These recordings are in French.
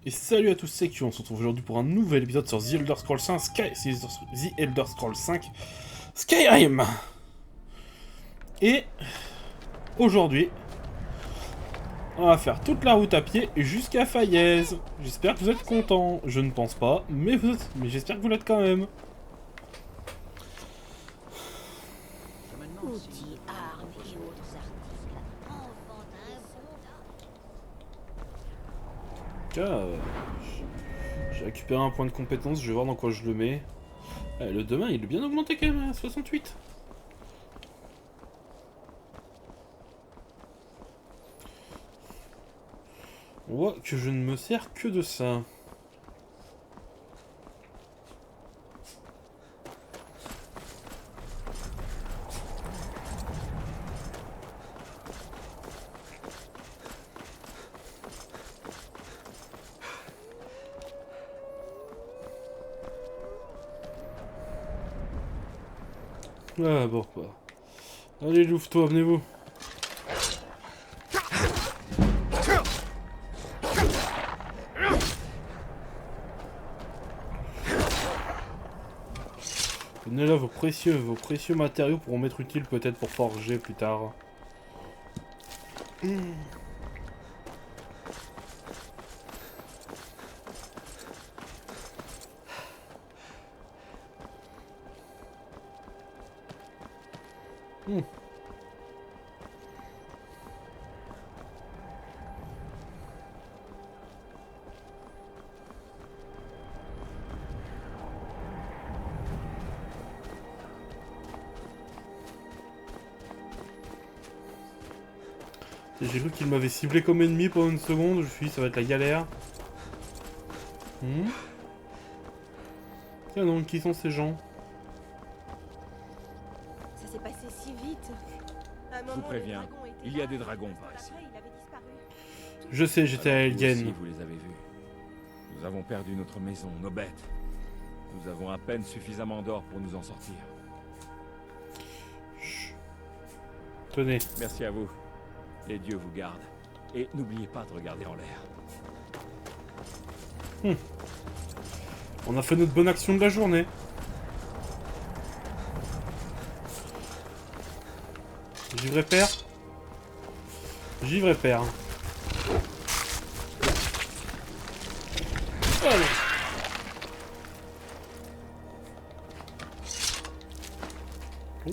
Et salut à tous, c'est Q, on se retrouve aujourd'hui pour un nouvel épisode sur The Elder Scrolls 5 The Elder Scrolls 5 Skyrim. Et aujourd'hui, on va faire toute la route à pied jusqu'à Faillaise. J'espère que vous êtes contents. Je ne pense pas, mais j'espère que vous l'êtes quand même. Outils, armes et autres articles en vente à un bon temps. Tiens, j'ai récupéré un point de compétence, je vais voir dans quoi je le mets. Le demain, il est bien augmenté quand même à 68. On voit que je ne me sers que de ça. Ah bon, bah. Allez, l'ouvre-toi, venez-vous. Venez là, vos précieux matériaux pourront m'être utiles peut-être pour forger plus tard. J'ai cru qu'il m'avait ciblé comme ennemi pendant une seconde, je me suis dit ça va être la galère. Tiens donc, qui sont ces gens? Ça s'est passé si vite. Je vous préviens, il y a des dragons par ici. Je sais, j'étais à Vous aussi, Elgen. vous les avez vus. Nous avons perdu notre maison, nos bêtes. Nous avons à peine suffisamment d'or pour nous en sortir. Chut. Tenez. Merci à vous. Les dieux vous gardent. Et n'oubliez pas de regarder en l'air. On a fait notre bonne action de la journée. Givre père. Givre père. Allez. Oh.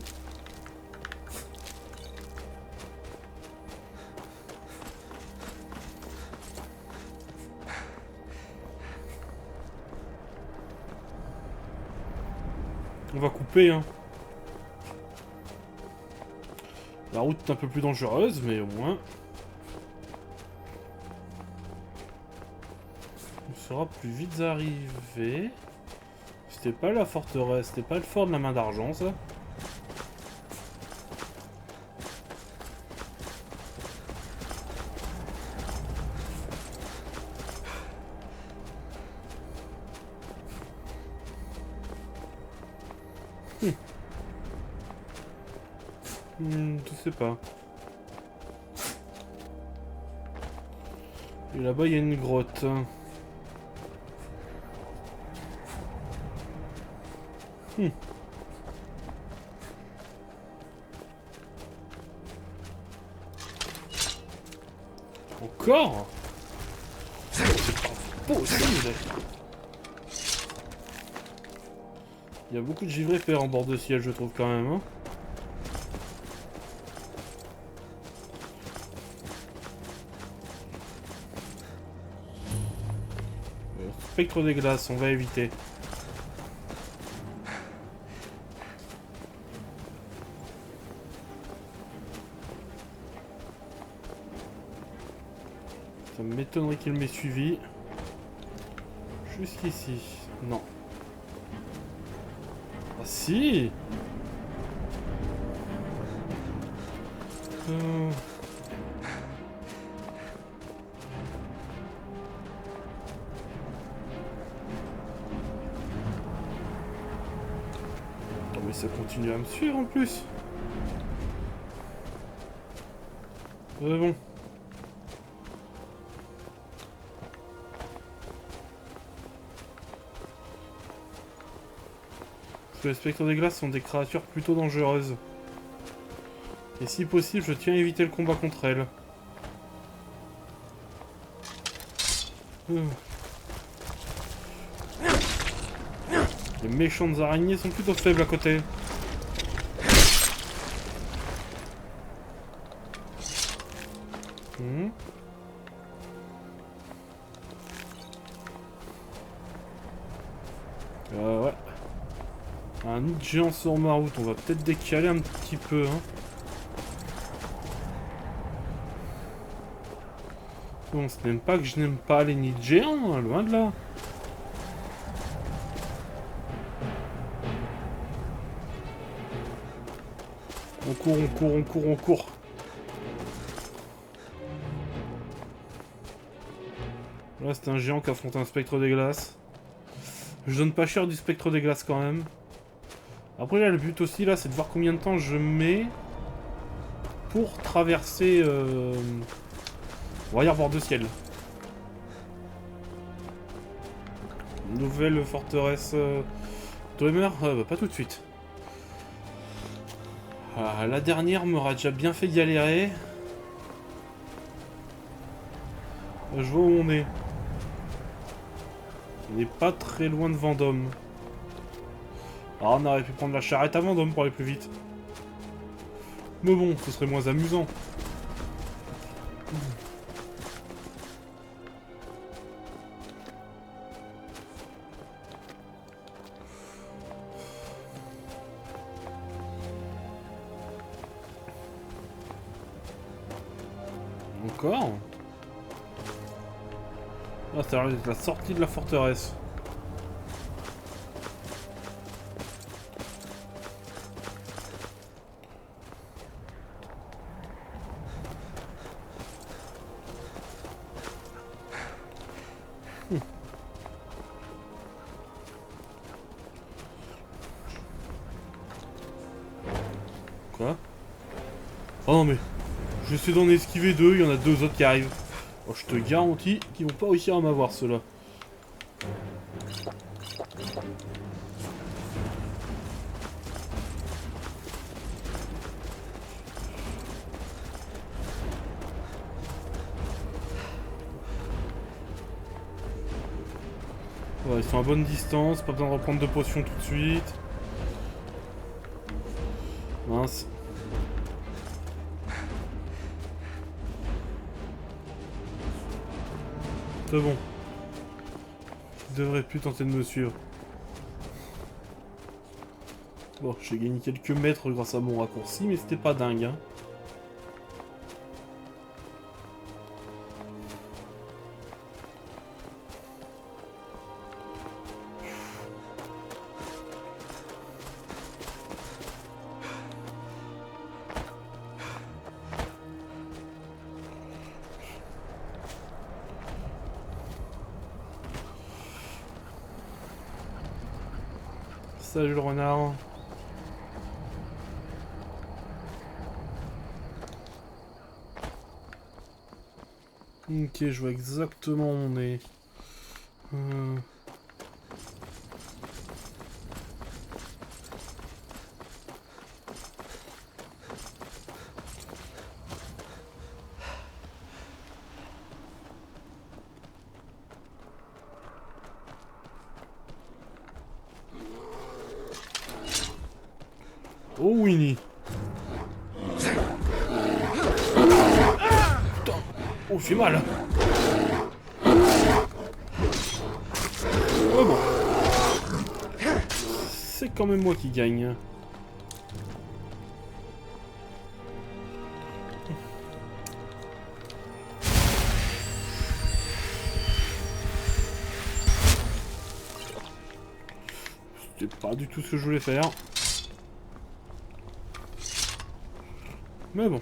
On va couper, hein. La route est un peu plus dangereuse, mais au moins... on sera plus vite arrivé. C'était pas la forteresse, c'était pas le fort de la main d'argent, ça. Je sais pas. Et là-bas, il y a une grotte. Encore? C'est pas possible. Il y a beaucoup de givrés pères en bord de ciel, je trouve quand même. Hein. Spectre des glaces, on va éviter. Ça m'étonnerait qu'il m'ait suivi. Jusqu'ici. Non. Ah si. Mais ça continue à me suivre en plus. Bon. Parce que les spectres des glaces sont des créatures plutôt dangereuses. Et si possible, je tiens à éviter le combat contre elles. Les méchantes araignées sont plutôt faibles à côté. Ouais. Un nid géant sur ma route, on va peut-être décaler un petit peu. Hein. Bon, ce n'est pas que je n'aime pas les nids géants, hein, loin de là. On court. Là, c'est un géant qui affronte un spectre des glaces. Je donne pas cher du spectre des glaces quand même. Après, là, le but aussi, là, c'est de voir combien de temps je mets pour traverser Royaume de Ciel. Nouvelle forteresse Dreamer, bah, pas tout de suite. Ah, la dernière m'aura déjà bien fait galérer. Je vois où on est. On n'est pas très loin de Vendôme. Alors on aurait pu prendre la charrette à Vendôme pour aller plus vite. Mais bon, ce serait moins amusant. Encore? Ah, c'est la sortie de la forteresse. Quoi? Oh non mais... J'essaie d'en esquiver deux, il y en a deux autres qui arrivent. Oh, je te garantis qu'ils vont pas réussir à m'avoir ceux-là. Ouais, ils sont à bonne distance, pas besoin de reprendre de potions tout de suite. Mince. C'est bon. Je devrais plus tenter de me suivre. Bon, j'ai gagné quelques mètres grâce à mon raccourci, mais c'était pas dingue, hein. Salut le renard. Ok, je vois exactement où on est. Oh Winnie. Putain. Oh, j'ai mal. Oh bon. C'est quand même moi qui gagne. C'était pas du tout ce que je voulais faire. Mais bon.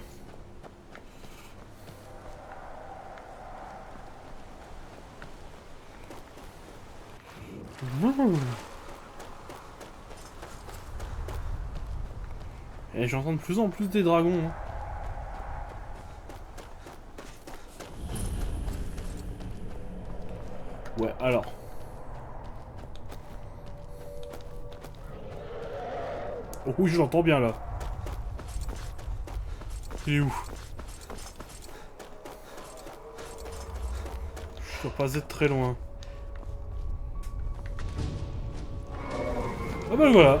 Et j'entends de plus en plus des dragons. Hein. Ouais, alors. Oh oui, je l'entends bien là. Il est où? Je dois pas être très loin. Ah ben voilà.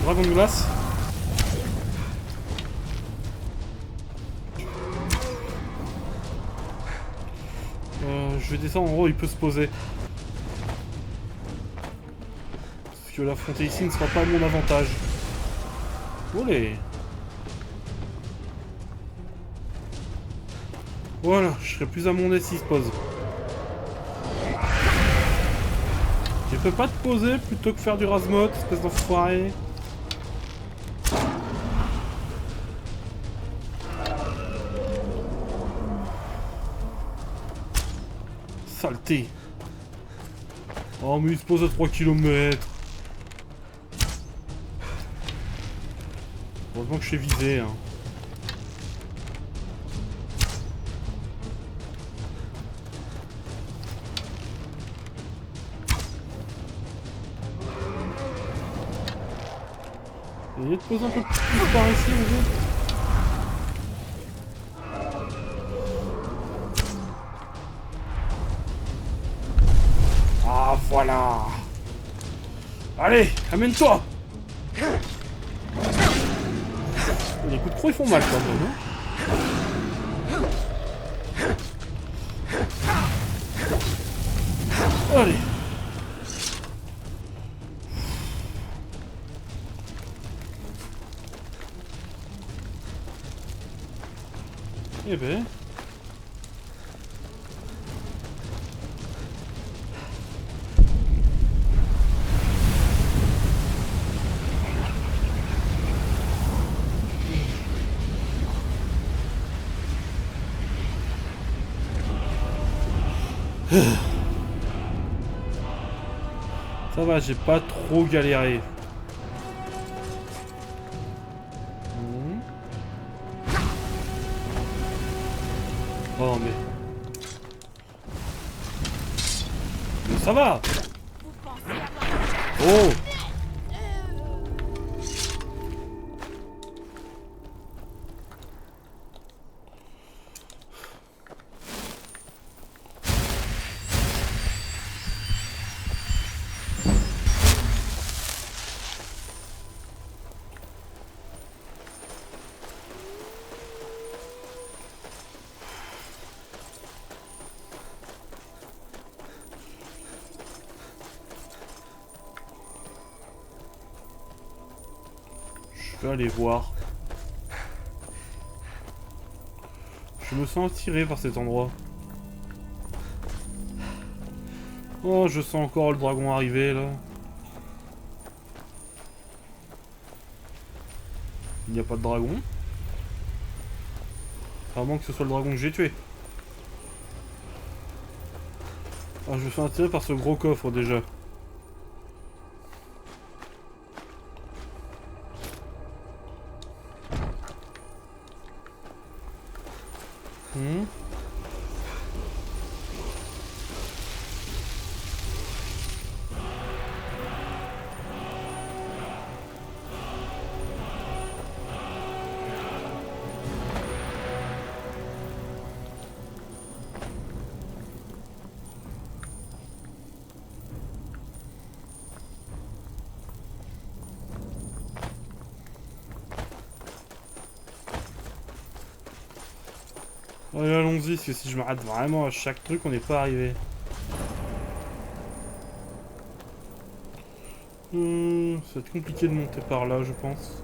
Dragon de glace. Je vais descendre en gros, il peut se poser. Parce que l'affronter ici ne sera pas à mon avantage. Olé. Voilà, je serai plus à mon aise s'il se pose. Tu peux pas te poser plutôt que faire du Razmot, espèce d'enfoiré. Saleté. Oh mais il se pose à 3 km. Heureusement que je suis visé, hein. Essayez de poser un peu plus par ici, vous êtes. Ah voilà. Allez, amène-toi. Les coups de croc ils font mal quand même, hein. Allez. Eh ben. Ça va, j'ai pas trop galéré. Oh mais ça va. Oh. Je vais aller voir. Je me sens attiré par cet endroit. Oh, je sens encore le dragon arriver là. Il n'y a pas de dragon. À moins que ce soit le dragon que j'ai tué. Ah, je me sens attiré par ce gros coffre déjà. Allez, allons-y, parce que si je me rate vraiment à chaque truc, on n'est pas arrivé. Ça va être compliqué de monter par là, je pense.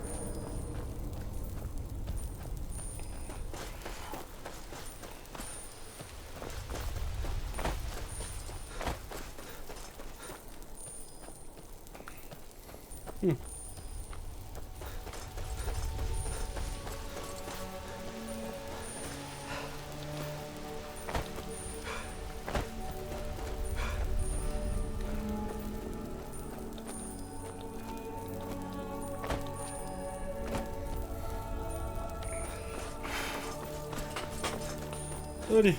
Allez.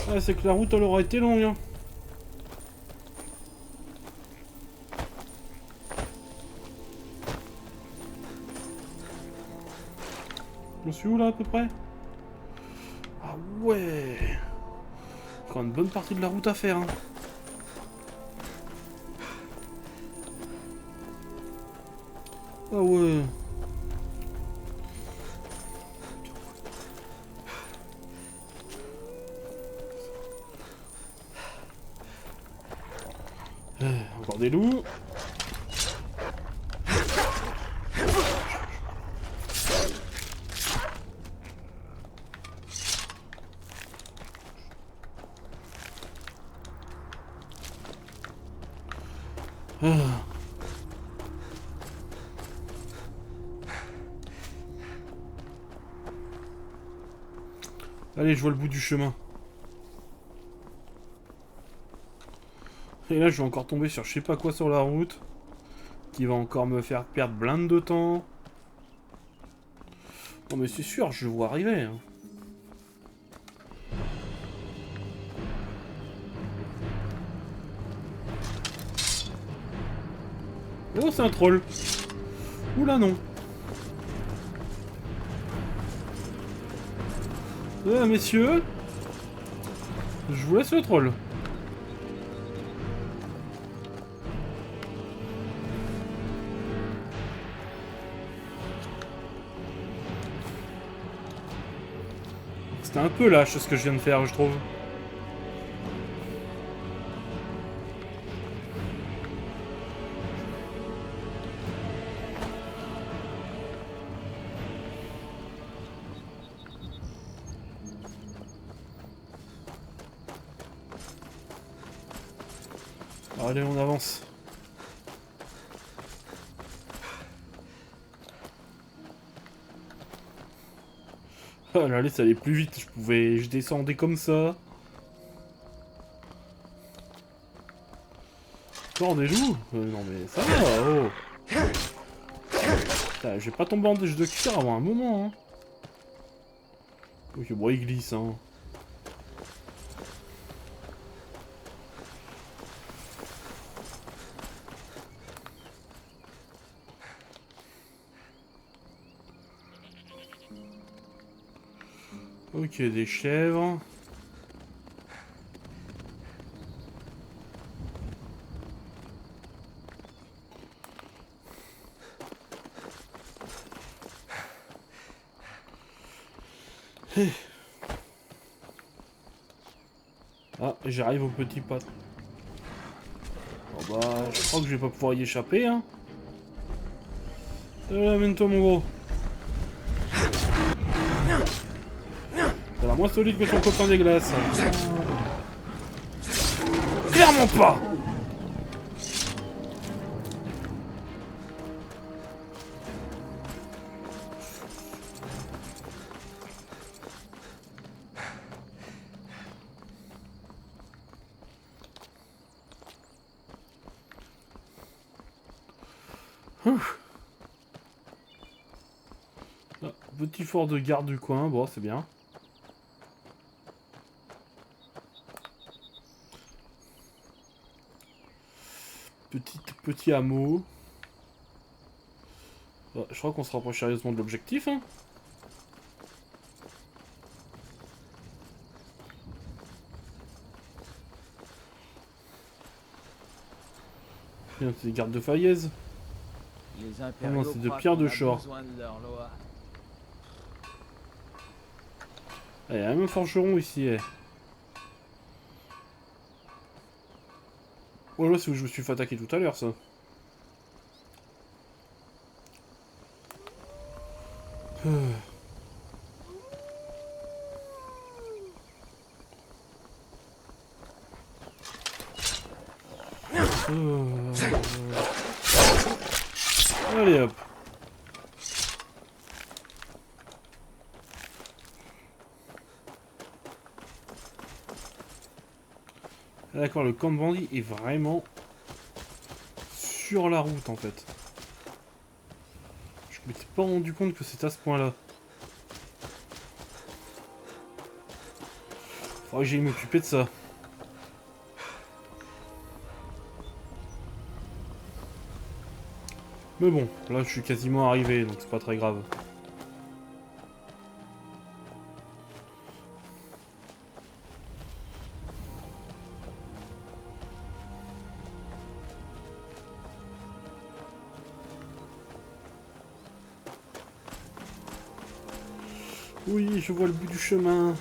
Ah, c'est que la route, elle aura été longue, hein. Je suis où, là, à peu près? Ah ouais. Encore une bonne partie de la route à faire, hein. Ah ouais. Encore des loups. Ah. Allez, je vois le bout du chemin. Et là, je vais encore tomber sur je sais pas quoi sur la route. Qui va encore me faire perdre blinde de temps. Non mais c'est sûr, je le vois arriver. Hein. Oh, c'est un troll. Oula, non. Messieurs. Je vous laisse le troll. C'était un peu lâche ce que je viens de faire, je trouve. Allez, on avance. Ah là, ça allait plus vite. Je descendais comme ça. Encore des loups non mais ça va, oh. Putain, je vais pas tomber en déche de cuir avant un moment, hein. Ok, bon, il glisse, hein. Ok, des chèvres. Ah, j'arrive au petit pas. Bon bah, je crois que je vais pas pouvoir y échapper, hein. Amène-toi, mon gros. Ça va moins solide que ton copain des glaces. Clairement pas. Ah, petit fort de garde du coin, bon c'est bien. Petit hameau. Oh, je crois qu'on se rapproche sérieusement de l'objectif. Hein. Bien, c'est des gardes de Falaise. Ah non, c'est de Pierre de Shore. Il y a même un forgeron ici. Eh. Oh là, c'est où je me suis fait attaquer tout à l'heure, ça. Allez hop. D'accord, le camp de bandits est vraiment sur la route en fait. Je m'étais pas rendu compte que c'était à ce point-là. Faudrait que j'aille m'occuper de ça. Mais bon, là je suis quasiment arrivé, donc c'est pas très grave. Oui, je vois le bout du chemin.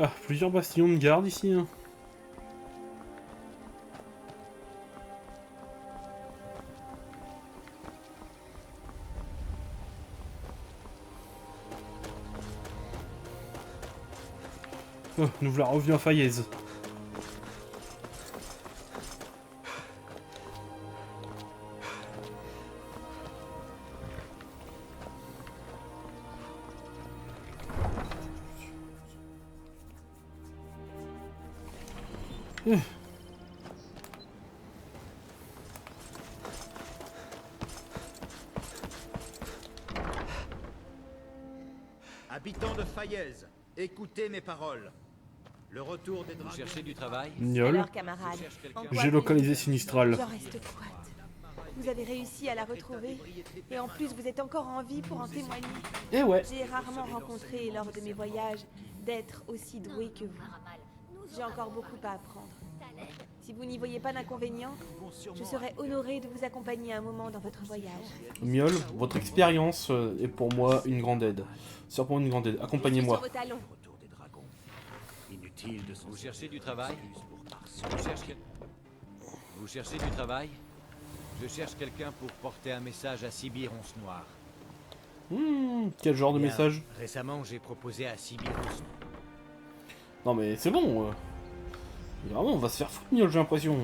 Ah, plusieurs bastions de garde ici. Hein. Oh, nous voilà revenus à Faillaise. Habitants de Faillaise, écoutez mes paroles. Le retour des Vous dragons... cherchez du travail? Niol. Alors, camarade, Je cherche quelqu'un. en quoi J'ai localisé puis-je Sinistral. Je reste coite. Vous avez réussi à la retrouver, et en plus vous êtes encore en vie pour en témoigner. Eh ouais. J'ai rarement rencontré lors de mes voyages d'êtres aussi doués que vous. J'ai encore beaucoup à apprendre. Si vous n'y voyez pas d'inconvénient, je serais honoré de vous accompagner un moment dans votre voyage. Miol, votre expérience est pour moi une grande aide. C'est pour une grande aide. Je suis Accompagnez-moi. sur vos talons. Retour des dragons. Inutile de s'en Vous cherchez du travail? pour Vous cherchez du travail? Je cherche quelqu'un pour porter un message à Sibir Once Noir. Quel genre de Bien, message? Récemment, j'ai proposé à Sibir Once Non mais c'est bon. Vraiment, on va se faire foutre, Miol, j'ai l'impression.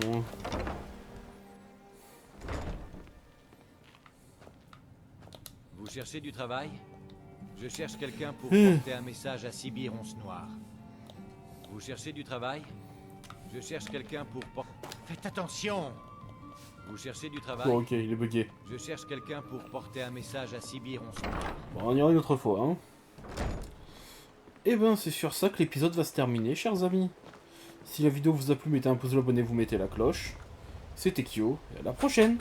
Vous cherchez du travail? Je cherche quelqu'un pour porter un message à Sibir Once Noir. Vous cherchez du travail? Je cherche quelqu'un pour porter... Faites attention. Vous cherchez du travail? Bon, ok, il est bugué. Je cherche quelqu'un pour porter un message à Sibir Once Noir. Bon, on ira une autre fois, hein. Et ben, c'est sur ça que l'épisode va se terminer, chers amis. Si la vidéo vous a plu, mettez un pouce bleu, abonnez-vous, mettez la cloche. C'était Kyo, et à la prochaine!